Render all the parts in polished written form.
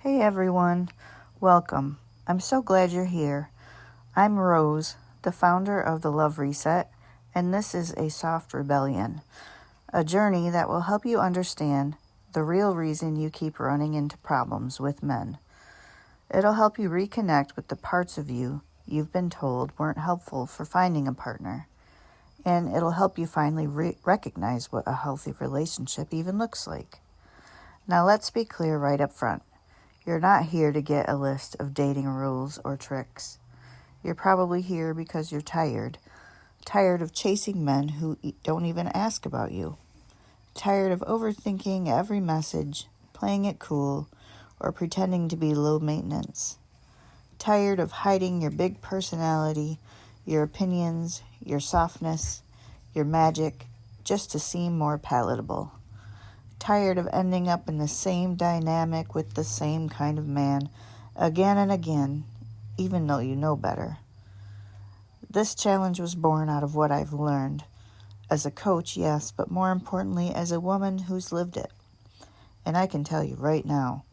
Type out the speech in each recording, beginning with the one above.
Hey everyone, welcome. I'm so glad you're here. I'm Rose, the founder of the Love Reset, and this is a soft rebellion, a journey that will help you understand the real reason you keep running into problems with men. It'll help you reconnect with the parts of you you've been told weren't helpful for finding a partner, and it'll help you finally recognize what a healthy relationship even looks like. Now let's be clear right up front. You're not here to get a list of dating rules or tricks. You're probably here because you're tired of chasing men who don't even ask about you, tired of overthinking every message, playing it cool, or pretending to be low maintenance, tired of hiding your big personality, your opinions, your softness, your magic, just to seem more palatable. Tired of ending up in the same dynamic with the same kind of man again and again, even though you know better. This challenge was born out of what I've learned. As a coach, yes, but more importantly, as a woman who's lived it. And I can tell you right now,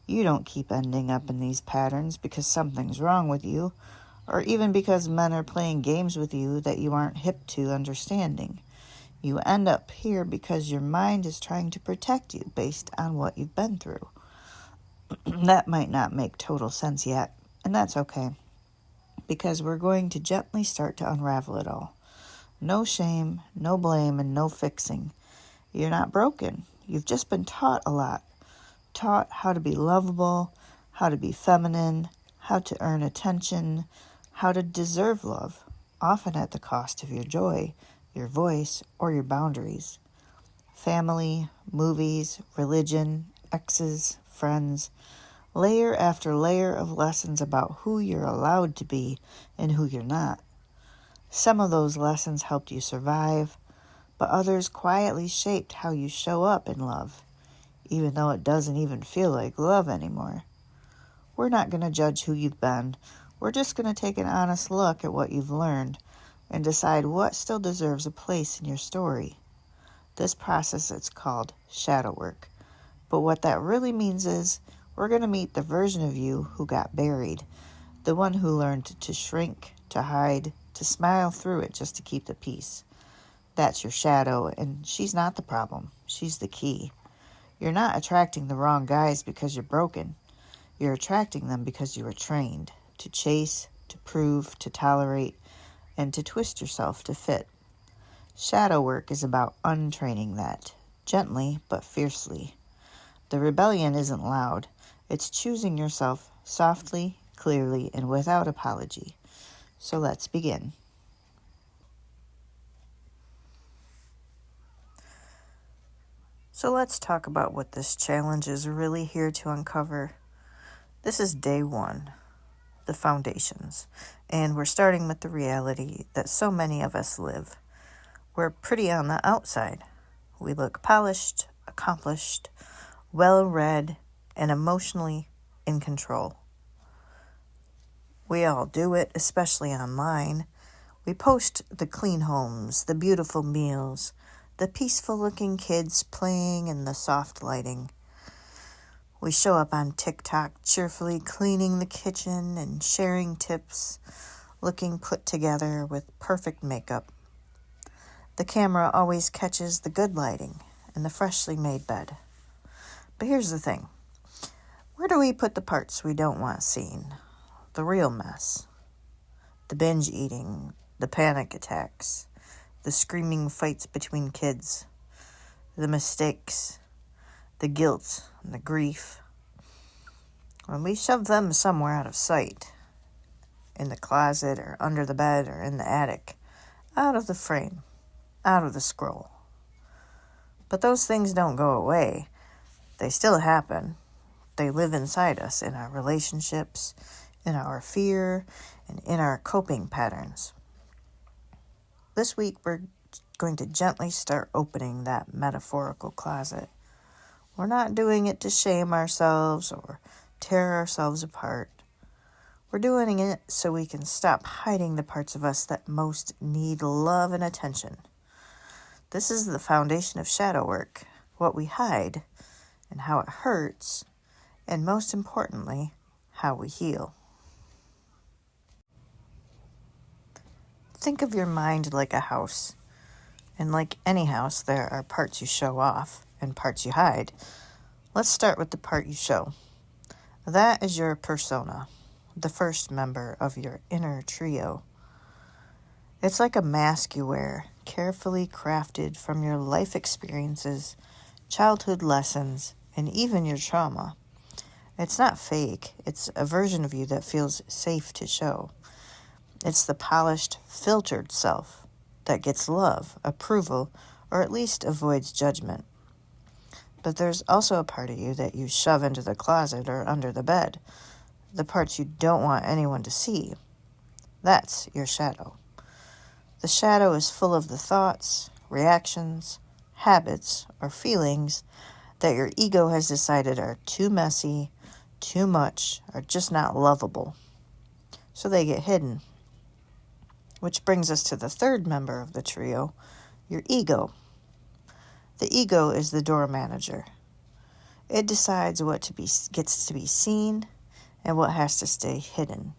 you don't keep ending up in these patterns because something's wrong with you, or even because men are playing games with you that you aren't hip to understanding. You end up here because your mind is trying to protect you based on what you've been through. That might not make total sense yet, and that's okay, because we're going to gently start to unravel it all. No shame, no blame, and no fixing. You're not broken. You've just been taught a lot. Taught how to be lovable, how to be feminine, how to earn attention, how to deserve love, often at the cost of your joy, your voice, or your boundaries. Family, movies, religion, exes, friends, layer after layer of lessons about who you're allowed to be and who you're not. Some of those lessons helped you survive, but others quietly shaped how you show up in love, even though it doesn't even feel like love anymore. We're not going to judge who you've been. We're just going to take an honest look at what you've learned and decide what still deserves a place in your story. This process is called shadow work. But what that really means is we're going to meet the version of you who got buried, the one who learned to shrink, to hide, to smile through it just to keep the peace. That's your shadow, and she's not the problem. She's the key. You're not attracting the wrong guys because you're broken. You're attracting them because you were trained to chase, to prove, to tolerate, and to twist yourself to fit. Shadow work is about untraining that, gently but fiercely. The rebellion isn't loud. It's choosing yourself softly, clearly, and without apology. So let's begin. So let's talk about what this challenge is really here to uncover. This is day one, the foundations, and we're starting with the reality that so many of us live. We're pretty on the outside. We look polished, accomplished, well-read, and emotionally in control. We all do it, especially online. We post the clean homes, the beautiful meals, the peaceful-looking kids playing in the soft lighting. We show up on TikTok cheerfully cleaning the kitchen and sharing tips, looking put together with perfect makeup. The camera always catches the good lighting and the freshly made bed. But here's the thing. Where do we put the parts we don't want seen? The real mess. The binge eating, the panic attacks, the screaming fights between kids, the mistakes, the guilt, and the grief. When we shove them somewhere out of sight, in the closet or under the bed or in the attic, out of the frame, out of the scroll. But those things don't go away. They still happen. They live inside us, in our relationships, in our fear, and in our coping patterns. This week, we're going to gently start opening that metaphorical closet. We're not doing it to shame ourselves or tear ourselves apart. We're doing it so we can stop hiding the parts of us that most need love and attention. This is the foundation of shadow work, what we hide and how it hurts and most importantly, how we heal. Think of your mind like a house. And like any house, there are parts you show off and parts you hide. Let's start with the part you show. That is your persona, the first member of your inner trio. It's like a mask you wear, carefully crafted from your life experiences, childhood lessons, and even your trauma. It's not fake. It's a version of you that feels safe to show. It's the polished, filtered self that gets love, approval, or at least avoids judgment. But there's also a part of you that you shove into the closet or under the bed, the parts you don't want anyone to see. That's your shadow. The shadow is full of the thoughts, reactions, habits, or feelings that your ego has decided are too messy, too much, or just not lovable. So they get hidden. Which brings us to the third member of the trio, your ego. The ego is the door manager. It decides what gets to be seen and what has to stay hidden.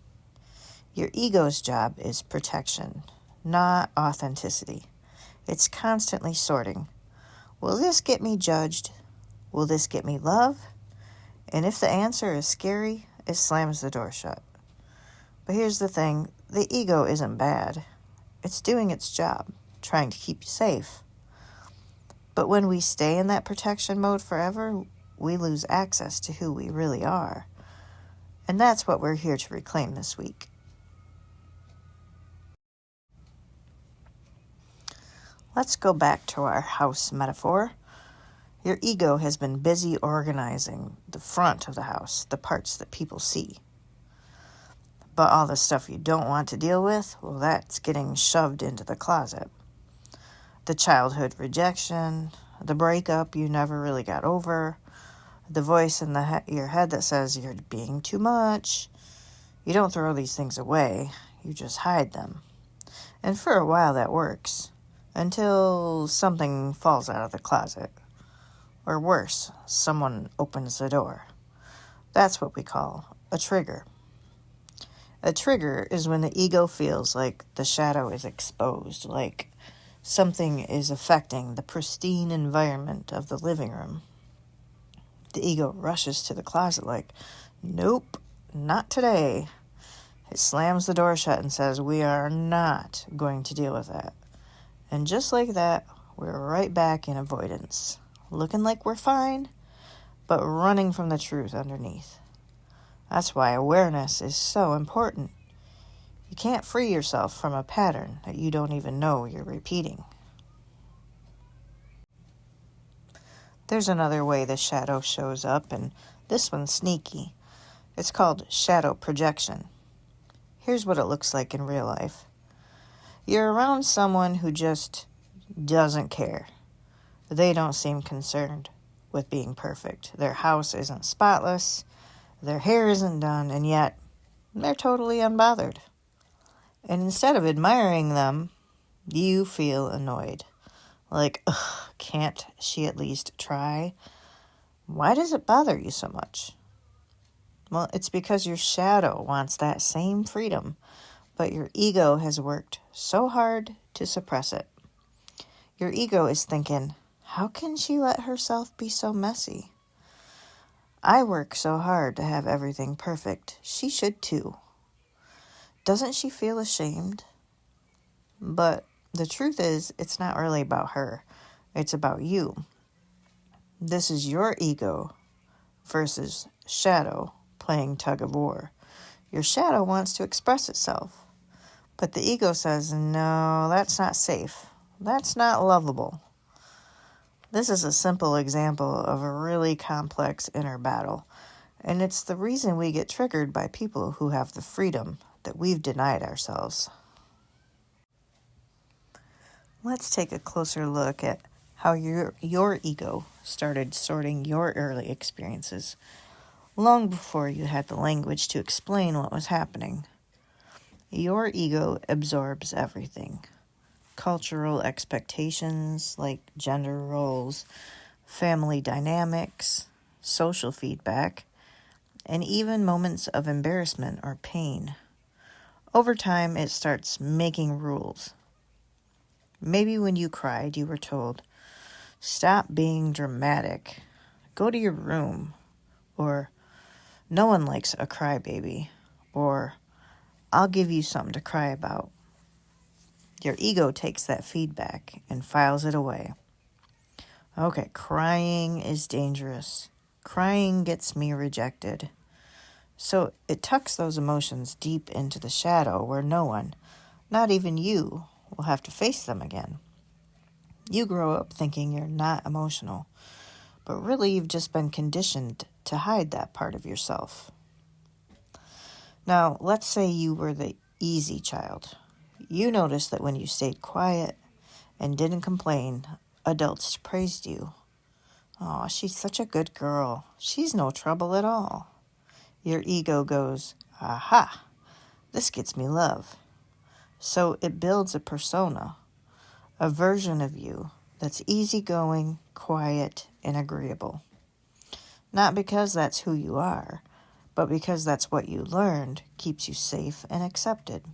Your ego's job is protection, not authenticity. It's constantly sorting. Will this get me judged? Will this get me love? And if the answer is scary, it slams the door shut. But here's the thing, the ego isn't bad. It's doing its job, trying to keep you safe. But when we stay in that protection mode forever, we lose access to who we really are. And that's what we're here to reclaim this week. Let's go back to our house metaphor. Your ego has been busy organizing the front of the house, the parts that people see. But all the stuff you don't want to deal with, well, that's getting shoved into the closet. The childhood rejection, the breakup you never really got over, the voice in your head that says you're being too much. You don't throw these things away, you just hide them. And for a while that works, until something falls out of the closet. Or worse, someone opens the door. That's what we call a trigger. A trigger is when the ego feels like the shadow is exposed, like something is affecting the pristine environment of the living room. The ego rushes to the closet like, nope, not today. It slams the door shut and says, we are not going to deal with that. And just like that, we're right back in avoidance, looking like we're fine, but running from the truth underneath. That's why awareness is so important. You can't free yourself from a pattern that you don't even know you're repeating. There's another way the shadow shows up, and this one's sneaky. It's called shadow projection. Here's what it looks like in real life. You're around someone who just doesn't care. They don't seem concerned with being perfect. Their house isn't spotless. Their hair isn't done, and yet they're totally unbothered. And instead of admiring them, you feel annoyed. Like, ugh, can't she at least try? Why does it bother you so much? Well, it's because your shadow wants that same freedom, but your ego has worked so hard to suppress it. Your ego is thinking, how can she let herself be so messy? I work so hard to have everything perfect. She should too. Doesn't she feel ashamed? But the truth is, it's not really about her. It's about you. This is your ego versus shadow playing tug of war. Your shadow wants to express itself. But the ego says, no, that's not safe. That's not lovable. This is a simple example of a really complex inner battle, and it's the reason we get triggered by people who have the freedom that we've denied ourselves. Let's take a closer look at how your ego started sorting your early experiences, long before you had the language to explain what was happening. Your ego absorbs everything. Cultural expectations like gender roles, family dynamics, social feedback, and even moments of embarrassment or pain. Over time, it starts making rules. Maybe when you cried, you were told, "Stop being dramatic. Go to your room." Or, "No one likes a crybaby." Or, "I'll give you something to cry about." Your ego takes that feedback and files it away. Okay, crying is dangerous. Crying gets me rejected. So it tucks those emotions deep into the shadow where no one, not even you, will have to face them again. You grow up thinking you're not emotional, but really you've just been conditioned to hide that part of yourself. Now, let's say you were the easy child. You noticed that when you stayed quiet and didn't complain, adults praised you. "Oh, she's such a good girl. She's no trouble at all." Your ego goes, "Aha, this gets me love." So it builds a persona, a version of you that's easygoing, quiet, and agreeable. Not because that's who you are, but because that's what you learned keeps you safe and accepted.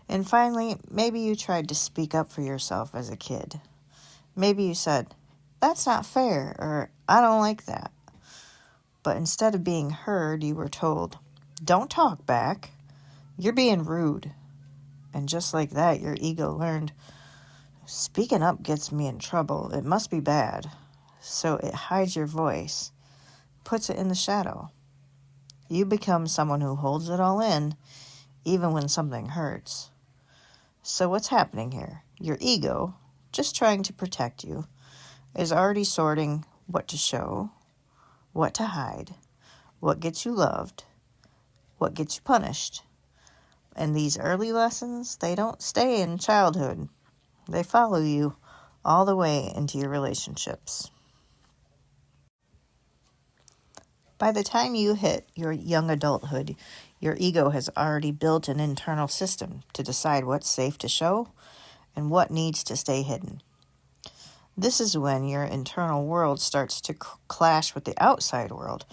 And finally, maybe you tried to speak up for yourself as a kid. Maybe you said, "That's not fair," or "I don't like that." But instead of being heard, you were told, "Don't talk back. You're being rude." And just like that, your ego learned, speaking up gets me in trouble. It must be bad. So it hides your voice, puts it in the shadow. You become someone who holds it all in, even when something hurts. So what's happening here? Your ego, just trying to protect you, is already sorting what to show, what to hide, what gets you loved, what gets you punished. And these early lessons, they don't stay in childhood. They follow you all the way into your relationships. By the time you hit your young adulthood, your ego has already built an internal system to decide what's safe to show and what needs to stay hidden. This is when your internal world starts to clash with the outside world,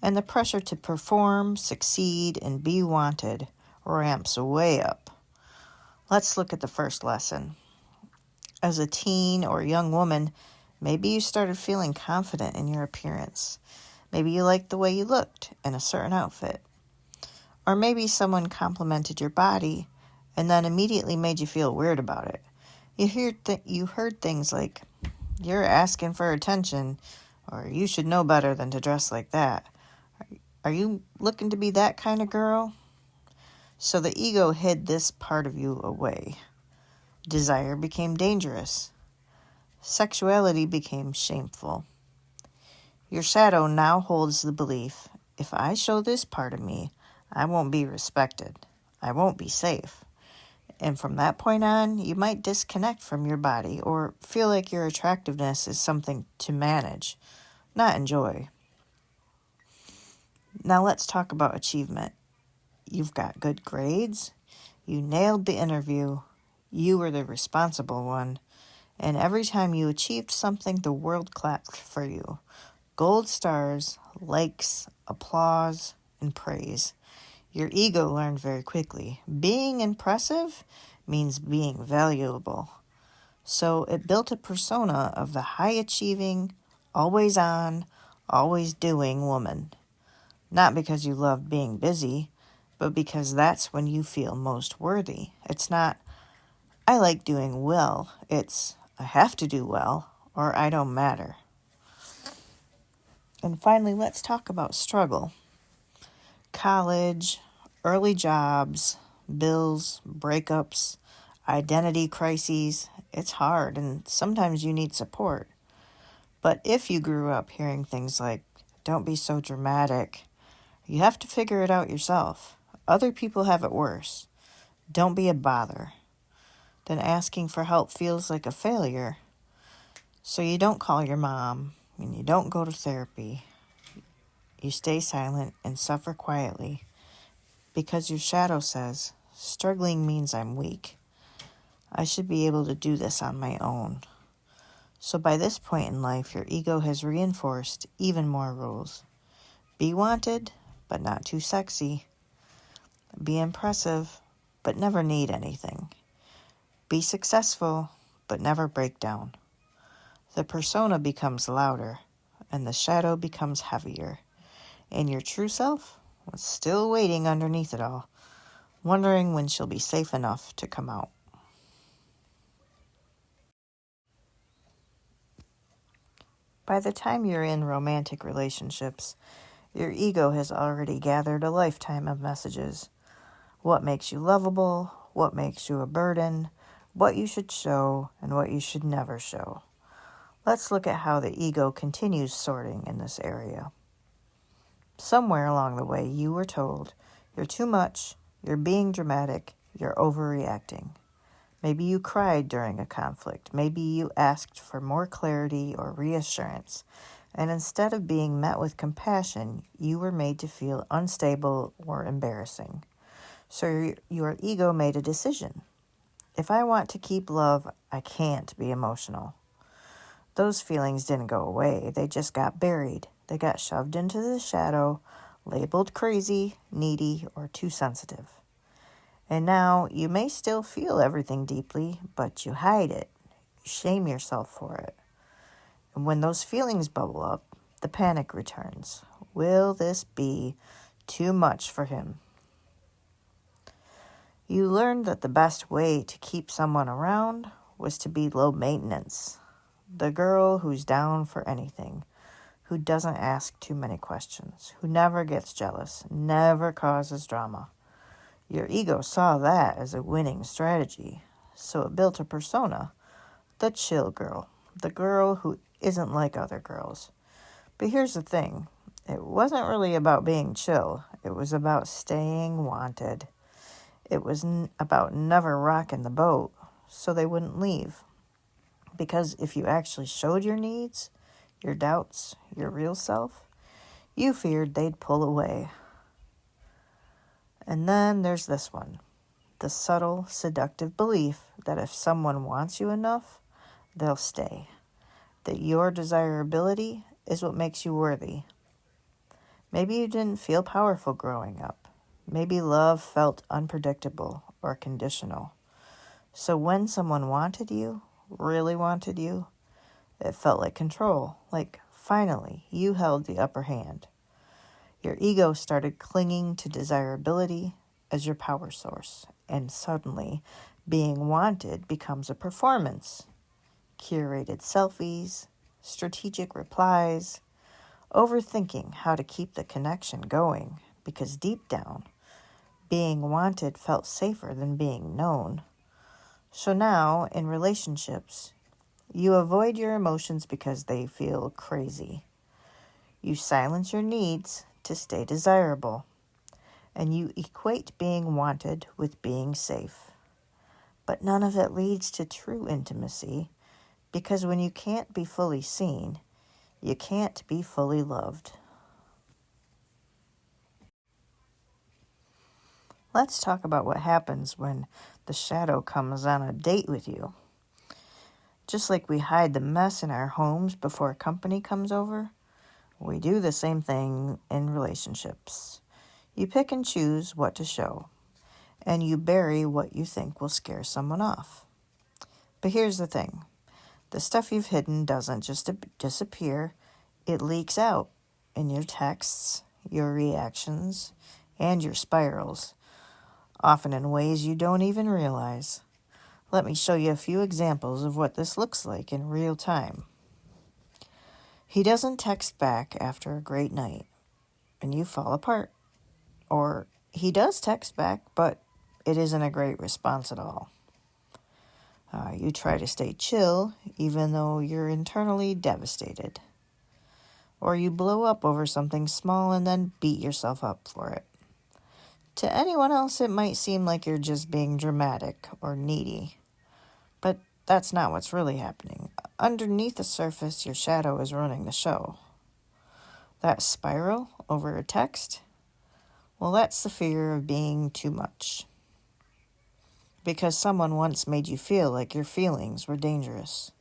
and the pressure to perform, succeed, and be wanted ramps way up. Let's look at the first lesson. As a teen or young woman, maybe you started feeling confident in your appearance. Maybe you liked the way you looked in a certain outfit. Or maybe someone complimented your body and then immediately made you feel weird about it. You heard things like, "You're asking for attention," or "You should know better than to dress like that." Are you looking to be that kind of girl? So the ego hid this part of you away. Desire became dangerous. Sexuality became shameful. Your shadow now holds the belief, if I show this part of me, I won't be respected. I won't be safe. And from that point on, you might disconnect from your body or feel like your attractiveness is something to manage, not enjoy. Now let's talk about achievement. You've got good grades. You nailed the interview. You were the responsible one. And every time you achieved something, the world clapped for you. Gold stars, likes, applause, and praise. Your ego learned very quickly. Being impressive means being valuable. So it built a persona of the high-achieving, always on, always doing woman. Not because you love being busy, but because that's when you feel most worthy. It's not, "I like doing well." It's, "I have to do well, or I don't matter." And finally, let's talk about struggle. College, early jobs, bills, breakups, identity crises. It's hard, and sometimes you need support. But if you grew up hearing things like, "Don't be so dramatic," you have to figure it out yourself. Other people have it worse. Don't be a bother. Then asking for help feels like a failure. So you don't call your mom, and you don't go to therapy. You stay silent and suffer quietly because your shadow says, "Struggling means I'm weak. I should be able to do this on my own." So by this point in life, your ego has reinforced even more rules. Be wanted, but not too sexy. Be impressive, but never need anything. Be successful, but never break down. The persona becomes louder, and the shadow becomes heavier. And your true self was still waiting underneath it all, wondering when she'll be safe enough to come out. By the time you're in romantic relationships, your ego has already gathered a lifetime of messages. What makes you lovable, what makes you a burden, what you should show, and what you should never show. Let's look at how the ego continues sorting in this area. Somewhere along the way, you were told, you're too much, you're being dramatic, you're overreacting. Maybe you cried during a conflict. Maybe you asked for more clarity or reassurance. And instead of being met with compassion, you were made to feel unstable or embarrassing. So your ego made a decision. If I want to keep love, I can't be emotional. Those feelings didn't go away. They just got buried. They got shoved into the shadow, labeled crazy, needy, or too sensitive. And now you may still feel everything deeply, but you hide it. You shame yourself for it. And when those feelings bubble up, the panic returns. Will this be too much for him? You learned that the best way to keep someone around was to be low maintenance. The girl who's down for anything, who doesn't ask too many questions, who never gets jealous, never causes drama. Your ego saw that as a winning strategy, so it built a persona, the chill girl, the girl who isn't like other girls. But here's the thing, it wasn't really about being chill, it was about staying wanted. It was about never rocking the boat, so they wouldn't leave. Because if you actually showed your needs, your doubts, your real self, you feared they'd pull away. And then there's this one, the subtle, seductive belief that if someone wants you enough, they'll stay. That your desirability is what makes you worthy. Maybe you didn't feel powerful growing up. Maybe love felt unpredictable or conditional. So when someone wanted you, really wanted you, it felt like control, like finally you held the upper hand. Your ego started clinging to desirability as your power source, and suddenly being wanted becomes a performance. Curated selfies, strategic replies, overthinking how to keep the connection going, because deep down, being wanted felt safer than being known. So now, in relationships, you avoid your emotions because they feel crazy. You silence your needs to stay desirable, and you equate being wanted with being safe. But none of it leads to true intimacy, because when you can't be fully seen, you can't be fully loved. Let's talk about what happens when the shadow comes on a date with you. Just like we hide the mess in our homes before company comes over, we do the same thing in relationships. You pick and choose what to show, and you bury what you think will scare someone off. But here's the thing. The stuff you've hidden doesn't just disappear. It leaks out in your texts, your reactions, and your spirals, often in ways you don't even realize. Let me show you a few examples of what this looks like in real time. He doesn't text back after a great night, and you fall apart. Or he does text back, but it isn't a great response at all. You try to stay chill, even though you're internally devastated. Or you blow up over something small and then beat yourself up for it. To anyone else, it might seem like you're just being dramatic or needy. But that's not what's really happening. Underneath the surface, your shadow is running the show. That spiral over a text, well, that's the fear of being too much. Because someone once made you feel like your feelings were dangerous.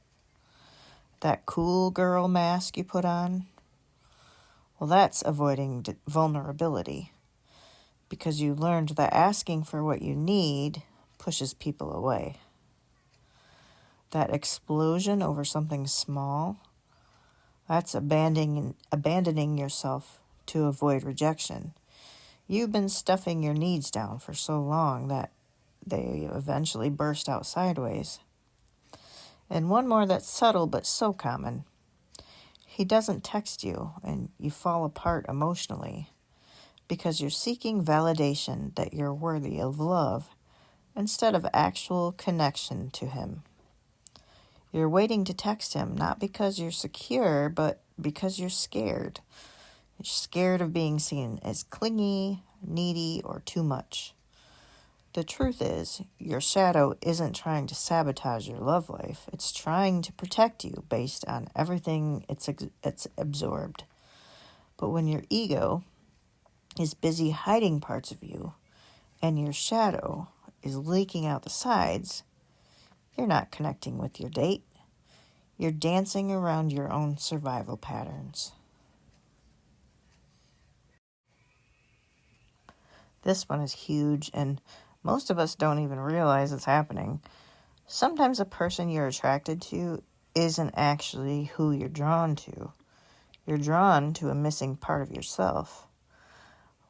That cool girl mask you put on, Well, that's avoiding vulnerability, because you learned that asking for what you need pushes people away. That explosion over something small, that's abandoning yourself to avoid rejection. You've been stuffing your needs down for so long that they eventually burst out sideways. And one more that's subtle but so common. He doesn't text you and you fall apart emotionally because you're seeking validation that you're worthy of love instead of actual connection to him. You're waiting to text him not because you're secure, but because you're scared. You're scared of being seen as clingy, needy, or too much. The truth is, your shadow isn't trying to sabotage your love life. It's trying to protect you based on everything it's absorbed. But when your ego is busy hiding parts of you and your shadow is leaking out the sides, you're not connecting with your date. You're dancing around your own survival patterns. This one is huge, and most of us don't even realize it's happening. Sometimes a person you're attracted to isn't actually who you're drawn to. You're drawn to a missing part of yourself.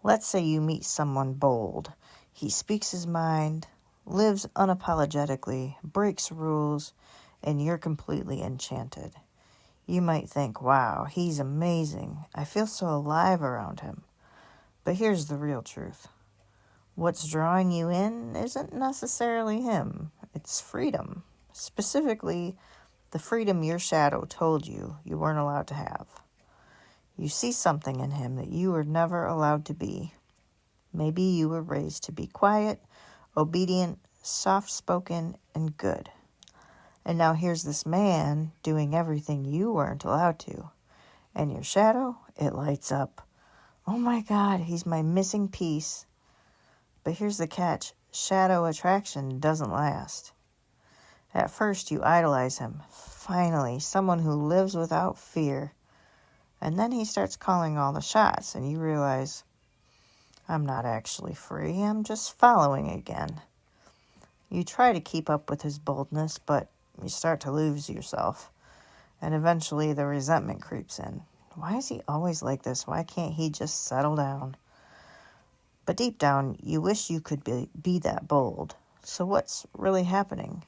Let's say you meet someone bold. He speaks his mind, lives unapologetically, breaks rules, and you're completely enchanted. You might think, wow, he's amazing. I feel so alive around him. But here's the real truth. What's drawing you in isn't necessarily him. It's freedom. Specifically, the freedom your shadow told you weren't allowed to have. You see something in him that you were never allowed to be. Maybe you were raised to be quiet, obedient, soft-spoken, and good. And now here's this man doing everything you weren't allowed to. And your shadow, it lights up. Oh my God, he's my missing piece. But here's the catch. Shadow attraction doesn't last. At first, you idolize him. Finally, someone who lives without fear. And then he starts calling all the shots, and you realize, I'm not actually free. I'm just following again. You try to keep up with his boldness, but you start to lose yourself. And eventually, the resentment creeps in. Why is he always like this? Why can't he just settle down? But deep down, you wish you could be that bold. So what's really happening?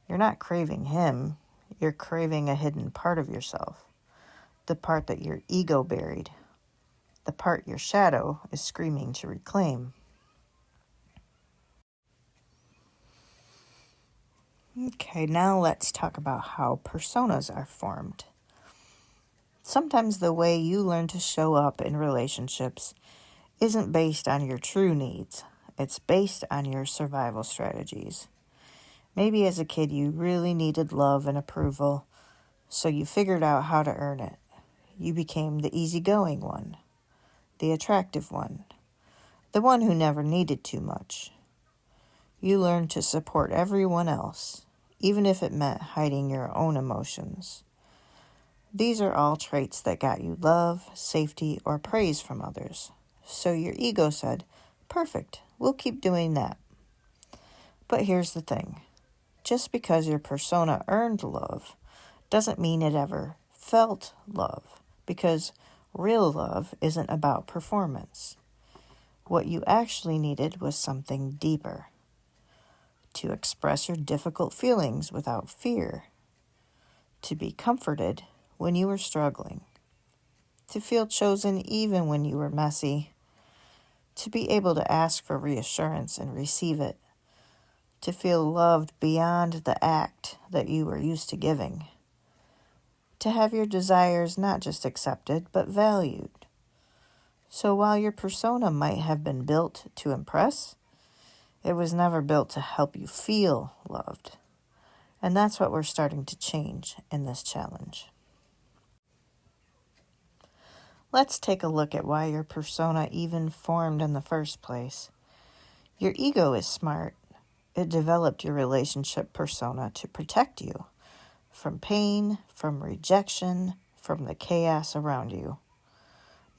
You're not craving him. You're craving a hidden part of yourself. The part that your ego buried. The part your shadow is screaming to reclaim. Okay, now let's talk about how personas are formed. Sometimes the way you learn to show up in relationships isn't based on your true needs. It's based on your survival strategies. Maybe as a kid you really needed love and approval, so you figured out how to earn it. You became the easygoing one, the attractive one, the one who never needed too much. You learned to support everyone else, even if it meant hiding your own emotions. These are all traits that got you love, safety, or praise from others. So your ego said, perfect, we'll keep doing that. But here's the thing. Just because your persona earned love doesn't mean it ever felt love, because real love isn't about performance. What you actually needed was something deeper. To express your difficult feelings without fear. To be comforted when you were struggling. To feel chosen even when you were messy. To be able to ask for reassurance and receive it. To feel loved beyond the act that you were used to giving. To have your desires not just accepted, but valued. So while your persona might have been built to impress, it was never built to help you feel loved. And that's what we're starting to change in this challenge. Let's take a look at why your persona even formed in the first place. Your ego is smart. It developed your relationship persona to protect you from pain, from rejection, from the chaos around you.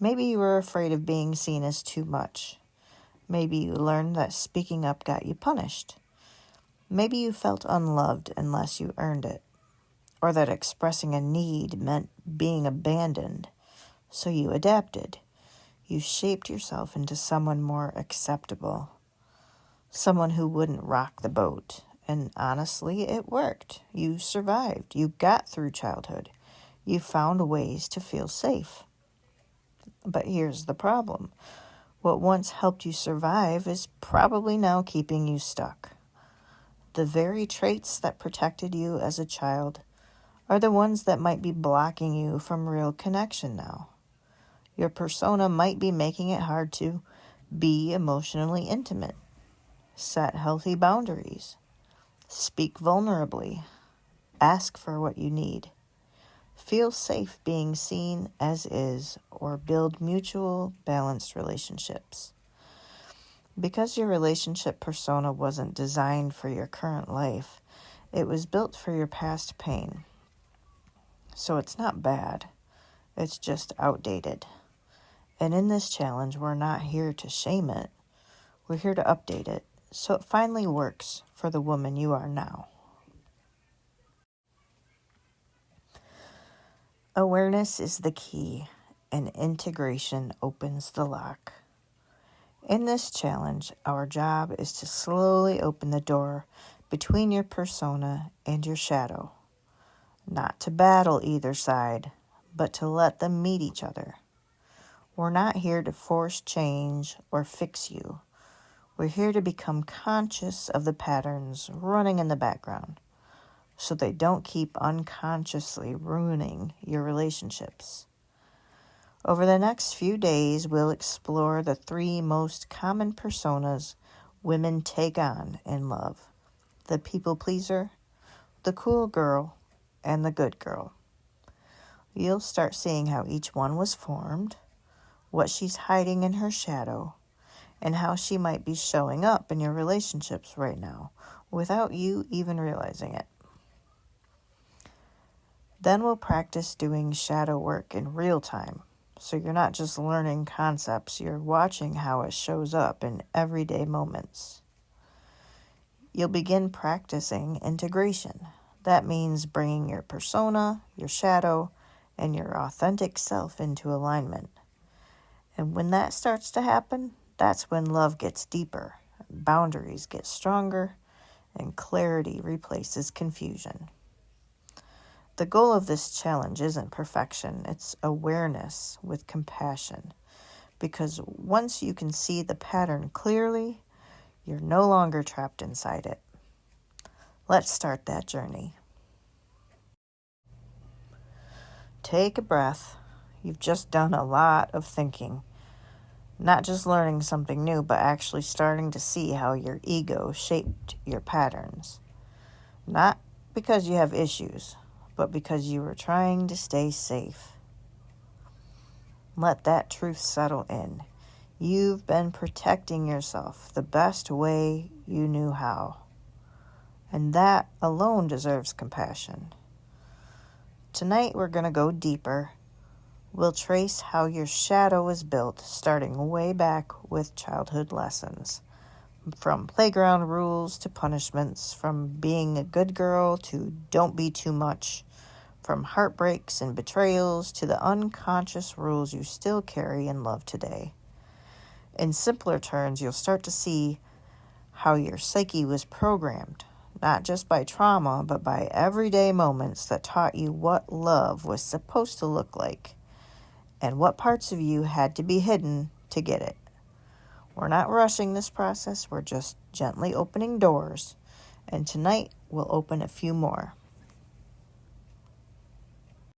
Maybe you were afraid of being seen as too much. Maybe you learned that speaking up got you punished. Maybe you felt unloved unless you earned it, or that expressing a need meant being abandoned. So you adapted. You shaped yourself into someone more acceptable, someone who wouldn't rock the boat. And honestly, it worked. You survived. You got through childhood. You found ways to feel safe. But here's the problem. What once helped you survive is probably now keeping you stuck. The very traits that protected you as a child are the ones that might be blocking you from real connection now. Your persona might be making it hard to be emotionally intimate, set healthy boundaries, speak vulnerably, ask for what you need, feel safe being seen as is, or build mutual, balanced relationships. Because your relationship persona wasn't designed for your current life, it was built for your past pain. So it's not bad, it's just outdated. And in this challenge, we're not here to shame it. We're here to update it so it finally works for the woman you are now. Awareness is the key, and integration opens the lock. In this challenge, our job is to slowly open the door between your persona and your shadow. Not to battle either side, but to let them meet each other. We're not here to force change or fix you. We're here to become conscious of the patterns running in the background, so they don't keep unconsciously ruining your relationships. Over the next few days, we'll explore the 3 most common personas women take on in love: the people pleaser, the cool girl, and the good girl. You'll start seeing how each one was formed, what she's hiding in her shadow, and how she might be showing up in your relationships right now without you even realizing it. Then we'll practice doing shadow work in real time. So you're not just learning concepts, you're watching how it shows up in everyday moments. You'll begin practicing integration. That means bringing your persona, your shadow, and your authentic self into alignment. And when that starts to happen, that's when love gets deeper, boundaries get stronger, and clarity replaces confusion. The goal of this challenge isn't perfection, it's awareness with compassion. Because once you can see the pattern clearly, you're no longer trapped inside it. Let's start that journey. Take a breath. You've just done a lot of thinking. Not just learning something new, but actually starting to see how your ego shaped your patterns. Not because you have issues, but because you were trying to stay safe. Let that truth settle in. You've been protecting yourself the best way you knew how. And that alone deserves compassion. Tonight we're going to go deeper. We'll trace how your shadow was built, starting way back with childhood lessons. From playground rules to punishments, from being a good girl to don't be too much, from heartbreaks and betrayals to the unconscious rules you still carry and love today. In simpler terms, you'll start to see how your psyche was programmed, not just by trauma, but by everyday moments that taught you what love was supposed to look like, and what parts of you had to be hidden to get it. We're not rushing this process, we're just gently opening doors, and tonight we'll open a few more.